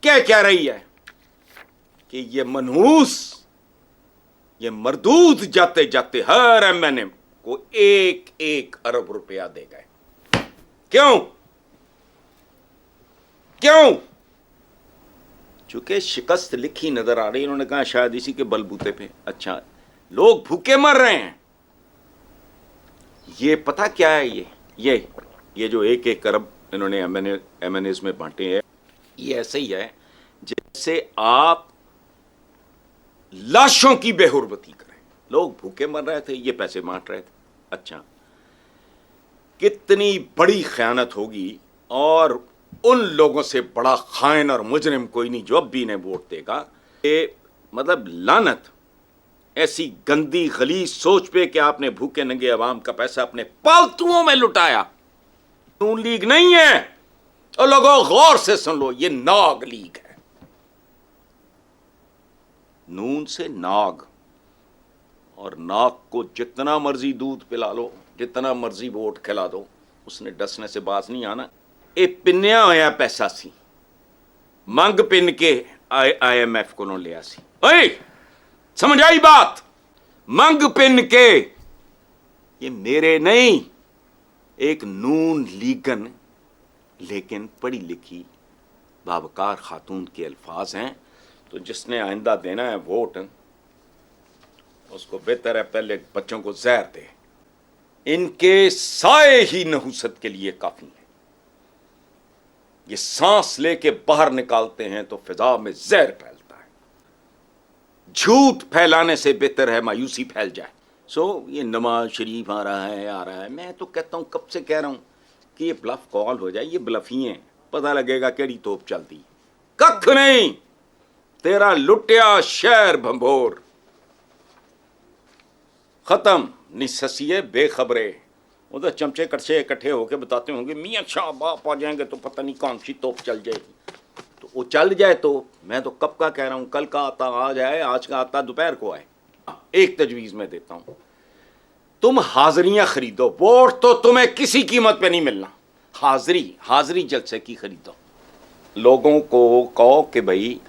क्या रही है कि ये मनहूस, ये मरदूद जाते जाते हर एमएनएम को 1-1 अरब रुपया दे गए। क्यों? चूंकि शिकस्त लिखी नजर आ रही, इन्होंने कहा शायद इसी के बलबूते पे। अच्छा, लोग भूखे मर रहे हैं। ये पता क्या है? ये जो 1-1 अरब इन्होंने एमएनएस में बांटे हैं, ये ऐसे ही है जैसे आप लाशों की बेहुरमती करें। लोग भूखे मर रहे थे, ये पैसे बांट रहे थे। अच्छा, कितनी बड़ी खयानत होगी, और उन लोगों से बड़ा खाइन और मुजरिम कोई नहीं जो अब भी इन्हें वोट देगा। ये मतलब लानत, ऐसी गंदी गलीज सोच पे कि आपने भूखे नंगे अवाम का पैसा अपने पालतुओं में लुटाया। नून लीग नहीं है। और लोगों गौर से सुन लो, ये नाग लीग है। नून से नाग, और नाग को जितना मर्जी दूध पिला लो, जितना मर्जी वोट खिला दो, उसने डसने से बाज नहीं आना। ए पिन्या होया पैसा सी, मंग पिन के IMF को नो लिया सी। ओए, समझ आई बात? मंग पिन के, ये मेरे नहीं, एक नून लीगन लेकिन पढ़ी लिखी बावकार खातून के अल्फाज हैं। तो जिसने आइंदा देना है वोट, उसको बेहतर है पहले बच्चों को जहर दे। इनके साए ही नहुसत के लिए काफी है। ये सांस लेके बाहर निकालते हैं तो फिजा में जहर फैलता है। झूठ फैलाने से बेहतर है मायूसी फैल जाए। ये नवाज शरीफ आ रहा है। मैं तो कहता हूं, कब से कह रहा हूं कि ये ब्लफ कॉल हो जाए। ये ब्लफ ही है, पता लगेगा केड़ी तोप चलती। कख नहीं, तेरा लुटिया शहर भंभोर खत्म। निससिए बेखबरे, उधर चमचे कटसे इकट्ठे होकर बताते होंगे मियाँ शाह बाप आ जाएंगे तो पता नहीं कौन सी तोप चल जाएगी। तो वो चल जाए तो मैं तो कब का कह रहा हूं, कल का आता आ जाए, आज का आता दोपहर को आए। एक तजवीज मैं देता हूं, तुम हाजिरियां खरीदो। वोट तो तुम्हें किसी कीमत पे नहीं मिलना। हाजिरी जलसे की खरीदो। लोगों को कहो कि भाई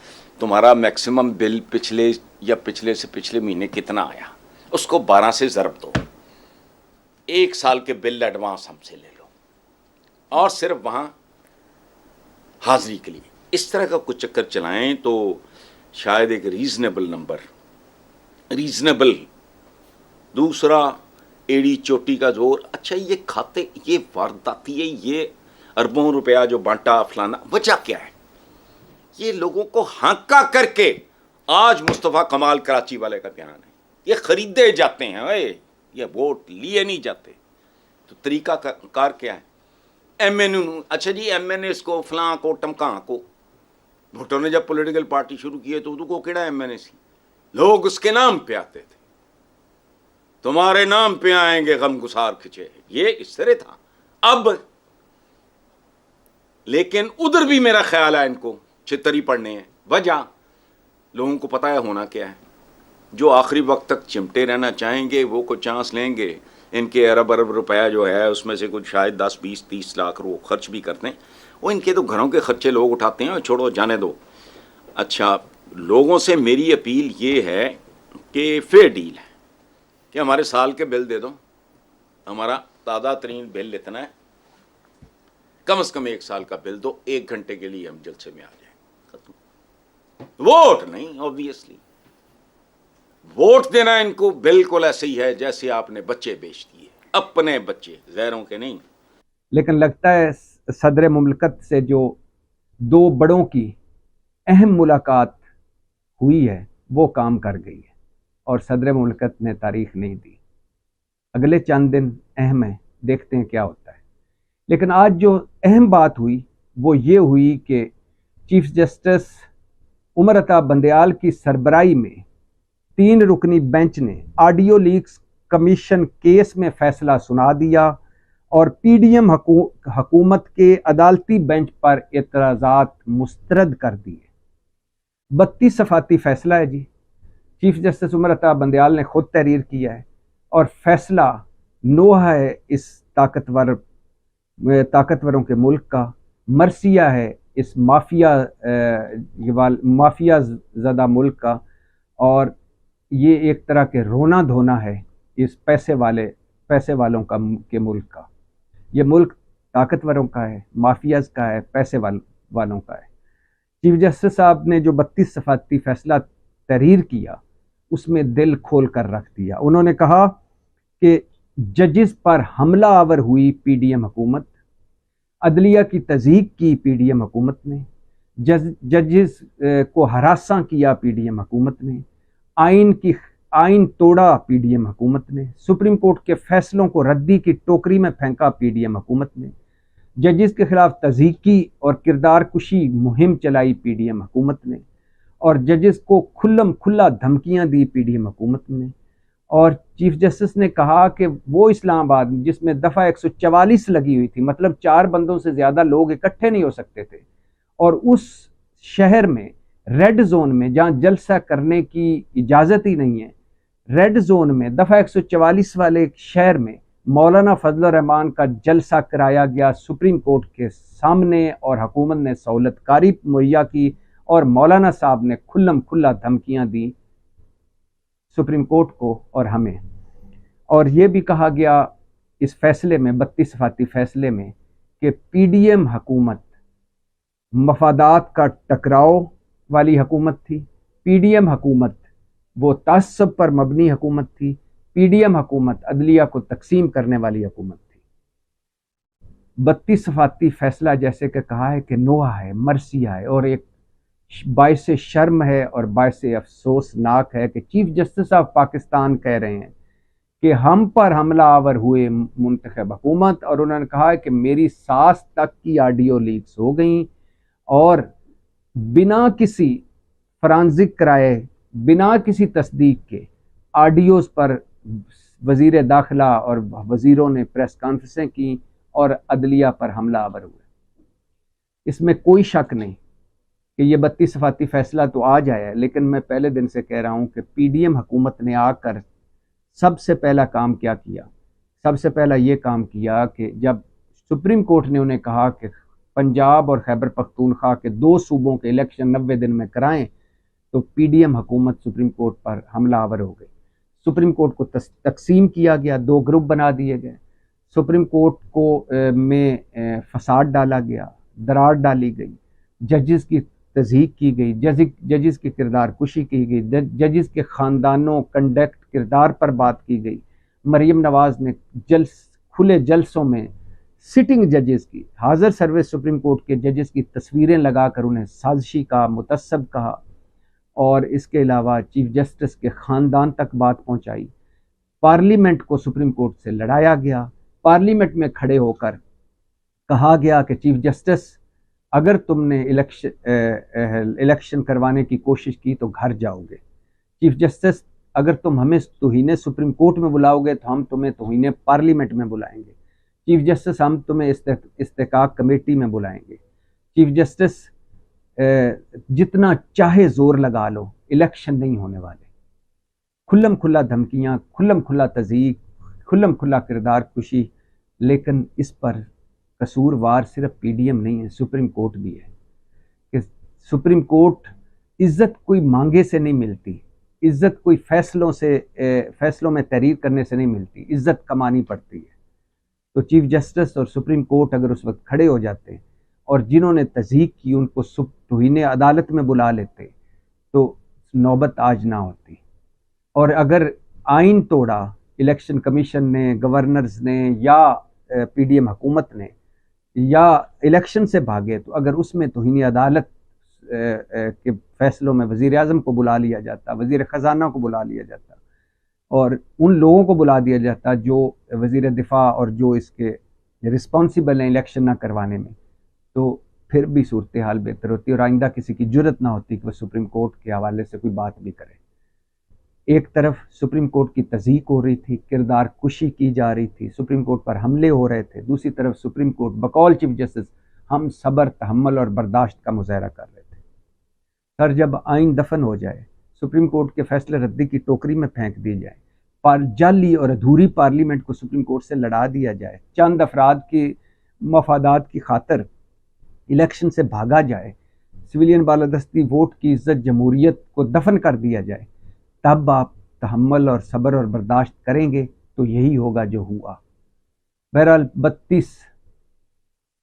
तुम्हारा मैक्सिमम बिल पिछले से पिछले महीने कितना आया, उसको 12 से ज़रब दो। 1 साल के बिल एडवांस हमसे ले लो, और सिर्फ वहां हाजिरी के लिए इस तरह का कुछ चक्कर चलाएं तो शायद एक रीजनेबल। दूसरा, एड़ी चोटी का जोर। अच्छा, ये खाते, ये वारदाती है, ये अरबों रुपया जो बांटा फलाना, वजह क्या है? ये लोगों को हांका करके, आज मुस्तफ़ा कमाल कराची वाले का बयान है, ये खरीदे जाते हैं, ये वोट लिए नहीं जाते। तो तरीका कार क्या है? MNU, अच्छा जी MNS को फलां को टमका को, भुट्टो ने जब पॉलिटिकल पार्टी शुरू की है तो उसको केड़ा MNS, लोग उसके नाम पे आते थे। तुम्हारे नाम पे आएंगे गमगुसार खिंचे, ये इस तरह था। अब लेकिन उधर भी मेरा ख्याल है इनको चितरी पड़ने हैं। वजह लोगों को पता है होना क्या है। जो आखिरी वक्त तक चिमटे रहना चाहेंगे वो को चांस लेंगे। इनके अरब रुपया जो है उसमें से कुछ शायद 10, 20, 30 लाख वो खर्च भी करते हैं। वो इनके तो घरों के खर्चे लोग उठाते हैं, छोड़ो जाने दो। अच्छा, लोगों से मेरी अपील ये है कि फेयर डील है कि हमारे साल के बिल दे दो। हमारा ताज़ा तरीन बिल इतना है, कम से कम 1 साल का बिल दो, 1 घंटे के लिए हम जलसे में आ जाए। खत्म। वोट नहीं, ऑब्वियसली वोट देना इनको बिल्कुल ऐसे ही है जैसे आपने बच्चे बेच दिए, अपने बच्चे, गैरों के नहीं। लेकिन लगता है सदर मुमलकत से जो 2 बड़ों की अहम मुलाकात हुई है वो काम कर गई है, और सदर मुमलकत ने तारीख नहीं दी। अगले चंद दिन अहम है, देखते हैं क्या होता है। लेकिन आज जो अहम बात हुई वो ये हुई कि चीफ जस्टिस उमर अता बंदयाल की सरबराही में 3 रुकनी बेंच ने ऑडियो लीक्स कमीशन केस में फैसला सुना दिया और PDM हुकूमत के अदालती बेंच पर एतराज़ात मुस्तरद कर दिए। 32 सफ़ाती फैसला है जी। चीफ जस्टिस उमर अता बंदयाल ने खुद तहरीर किया है, और फैसला नोहा है इस ताकतवरों के मुल्क का, मरसिया है इस माफिया ज़दा मुल्क का, और ये एक तरह के रोना धोना है इस पैसे वालों के मुल्क का। ये मुल्क ताकतवरों का है, माफियाज का है, पैसे वालों का है। चीफ जस्टिस साहब ने जो 32 सफाती फैसला तहरीर किया उसमें दिल खोल कर रख दिया। उन्होंने कहा कि जजेस पर हमला आवर हुई पीडीएम हुकूमत, अदलिया की तज़ीक की पीडीएम हुकूमत ने, जजेस को हरासा किया पीडीएम हुकूमत ने, आइन तोड़ा पीडीएम हुकूमत ने, सुप्रीम कोर्ट के फैसलों को रद्दी की टोकरी में फेंका पीडीएम हुकूमत ने, जजेस के खिलाफ तज़ीकी और किरदार कुशी मुहिम चलाई पीडीएम हुकूमत ने, और जजेस को खुल्लम खुल्ला धमकियां दी पीडीएम हुकूमत ने। और चीफ जस्टिस ने कहा कि वो इस्लामाबाद जिसमें दफ़ा 144 लगी हुई थी, मतलब 4 बंदों से ज़्यादा लोग इकट्ठे नहीं हो सकते थे, और उस शहर में रेड जोन में जहाँ जलसा करने की इजाज़त ही नहीं है, रेड जोन में दफ़ा 144 वाले शहर में मौलाना फजल रहमान का जलसा कराया गया सुप्रीम कोर्ट के सामने, और हुकूमत ने सहूलतकारी मुहैया की, और मौलाना साहब ने खुल्लम खुल्ला धमकियां दी सुप्रीम कोर्ट को और हमें। और ये भी कहा गया इस फैसले में, 32 सफाती फैसले में, कि पीडीएम हुकूमत मफादात का टकराव वाली हुकूमत थी, पीडीएम हुकूमत वो तासब पर मबनी हुकूमत थी, पीडीएम हुकूमत अदलिया को तकसीम करने वाली हुकूमत थी। 32 सफाती फैसला जैसे कि कहा है कि नोहा है, मरसिया है, और एक बायस शर्म है और बायस अफसोसनाक है कि चीफ जस्टिस ऑफ पाकिस्तान कह रहे हैं कि हम पर हमला आवर हुए मुंतखब हुकूमत, और उन्होंने कहा है कि मेरी सास तक की ऑडियो लीक्स हो गई, और बिना किसी फॉरेंसिक कराए, बिना किसी तस्दीक के ऑडियोज़ पर वज़ीर दाखिला और वज़ीरों ने प्रेस कॉन्फ्रेंसें की और अदलिया पर हमला आवर हुए। इसमें कोई शक नहीं कि ये 32 सफाती फैसला तो आ जाया है, लेकिन मैं पहले दिन से कह रहा हूँ कि पीडीएम हुकूमत ने आकर सबसे पहला काम क्या किया? सबसे पहला ये काम किया कि जब सुप्रीम कोर्ट ने उन्हें कहा कि पंजाब और खैबर पख्तूनख्वा के 2 सूबों के इलेक्शन 90 दिन में कराएं, तो पीडीएम हुकूमत सुप्रीम कोर्ट पर हमला आवर हो गई। सुप्रीम कोर्ट को तकसीम किया गया, 2 ग्रुप बना दिए गए, सुप्रीम कोर्ट को में फसाद डाला गया, दरार डाली गई, जजेस की तज़हीक की गई, जजेस की किरदार कुशी की गई, जजेस के ख़ानदानों कंडक्ट किरदार पर बात की गई। मरीम नवाज़ ने खुले जलसों में सिटिंग जजेस की, हाज़िर सर्विस सुप्रीम कोर्ट के जजेस की तस्वीरें लगाकर उन्हें साजिशी का मुतस्सब कहा, और इसके अलावा चीफ जस्टिस के ख़ानदान तक बात पहुंचाई। पार्लियामेंट को सुप्रीम कोर्ट से लड़ाया गया, पार्लियामेंट में खड़े होकर कहा गया कि चीफ जस्टिस अगर तुमने इलेक्शन करवाने की कोशिश की तो घर जाओगे, चीफ जस्टिस अगर तुम हमें तौहीने सुप्रीम कोर्ट में बुलाओगे तो हम तुम्हें तौहीने पार्लियामेंट में बुलाएंगे, चीफ जस्टिस हम तुम्हें इस्तेकाक कमेटी में बुलाएंगे, चीफ जस्टिस जितना चाहे जोर लगा लो, इलेक्शन नहीं होने वाले। खुल्लम खुल्ला धमकियाँ, खुल्लम खुल्ला तज़ीक, खुल्लम खुल्ला किरदार कुशी। लेकिन इस पर कसूरवार सिर्फ पीडीएम नहीं है, सुप्रीम कोर्ट भी है। कि सुप्रीम कोर्ट इज्जत कोई मांगे से नहीं मिलती, इज्जत कोई फैसलों में तहरीर करने से नहीं मिलती, इज्जत कमानी पड़ती है। तो चीफ जस्टिस और सुप्रीम कोर्ट अगर उस वक्त खड़े हो जाते और जिन्होंने तज़हीक की उनको तौहीने अदालत में बुला लेते तो नौबत आज ना होती। और अगर आइन तोड़ा इलेक्शन कमीशन ने, गवर्नर्स ने या पीडीएम हुकूमत ने, या इलेक्शन से भागे, तो अगर उसमें तौहीने अदालत के फैसलों में वज़ीर आज़म को बुला लिया जाता, वज़ीर ख़जाना को बुला लिया जाता, और उन लोगों को बुला दिया जाता जो वज़ीर दिफा और जो इसके रिस्पॉन्सिबल हैं इलेक्शन ना करवाने में, तो फिर भी सूरत हाल बेहतर होती और आइंदा किसी की जुर्रत ना होती कि वह सुप्रीम कोर्ट के हवाले से कोई बात भी करे। एक तरफ सुप्रीम कोर्ट की तज़हीक हो रही थी, किरदार कुशी की जा रही थी, सुप्रीम कोर्ट पर हमले हो रहे थे, दूसरी तरफ सुप्रीम कोर्ट बकौल चीफ जस्टिस हम सब्र, तहम्मुल और बर्दाश्त का मुज़ाहरा कर रहे थे। सर जब आइन दफन हो जाए, सुप्रीम कोर्ट के फैसले रद्दी की टोकरी में फेंक दी जाए, जाली और अधूरी पार्लियामेंट को सुप्रीम कोर्ट से लड़ा दिया जाए, चंद अफराद की मफादात की खातर इलेक्शन से भागा जाए, सिविलियन बालादस्ती वोट की इज्जत जमहूरियत को दफन कर दिया जाए, तब आप तहम्मुल और सब्र और बर्दाश्त करेंगे तो यही होगा जो हुआ। बहरहाल 32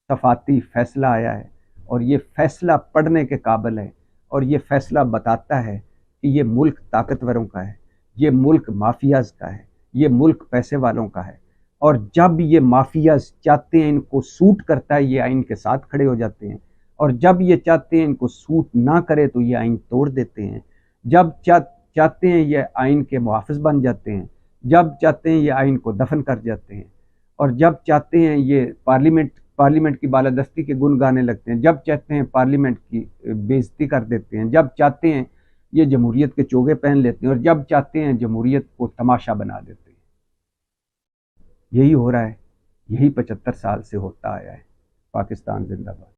सफाती फैसला आया है और ये फैसला पढ़ने के काबिल है और ये फैसला बताता है कि ये मुल्क ताकतवरों का है, ये मुल्क माफियाज का है, ये मुल्क पैसे वालों का है। और जब ये माफियाज चाहते हैं, इनको सूट करता है, ये आइन के साथ खड़े हो जाते हैं, और जब ये चाहते हैं इनको सूट ना करे तो ये आइन तोड़ देते हैं। जब चाहते हैं ये आइन के मुहाफिज बन जाते हैं, जब चाहते हैं ये आइन को दफन कर जाते हैं, और जब चाहते हैं ये पार्लियामेंट की बालादस्ती के गुण गाने लगते हैं, जब चाहते हैं पार्लियामेंट की बेइज्जती कर देते हैं, जब चाहते हैं ये जमहूरियत के चोगे पहन लेते हैं, और जब चाहते हैं जमहूरियत को तमाशा बना देते हैं। यही हो रहा है, यही 75 साल से होता आया है। पाकिस्तान जिंदाबाद।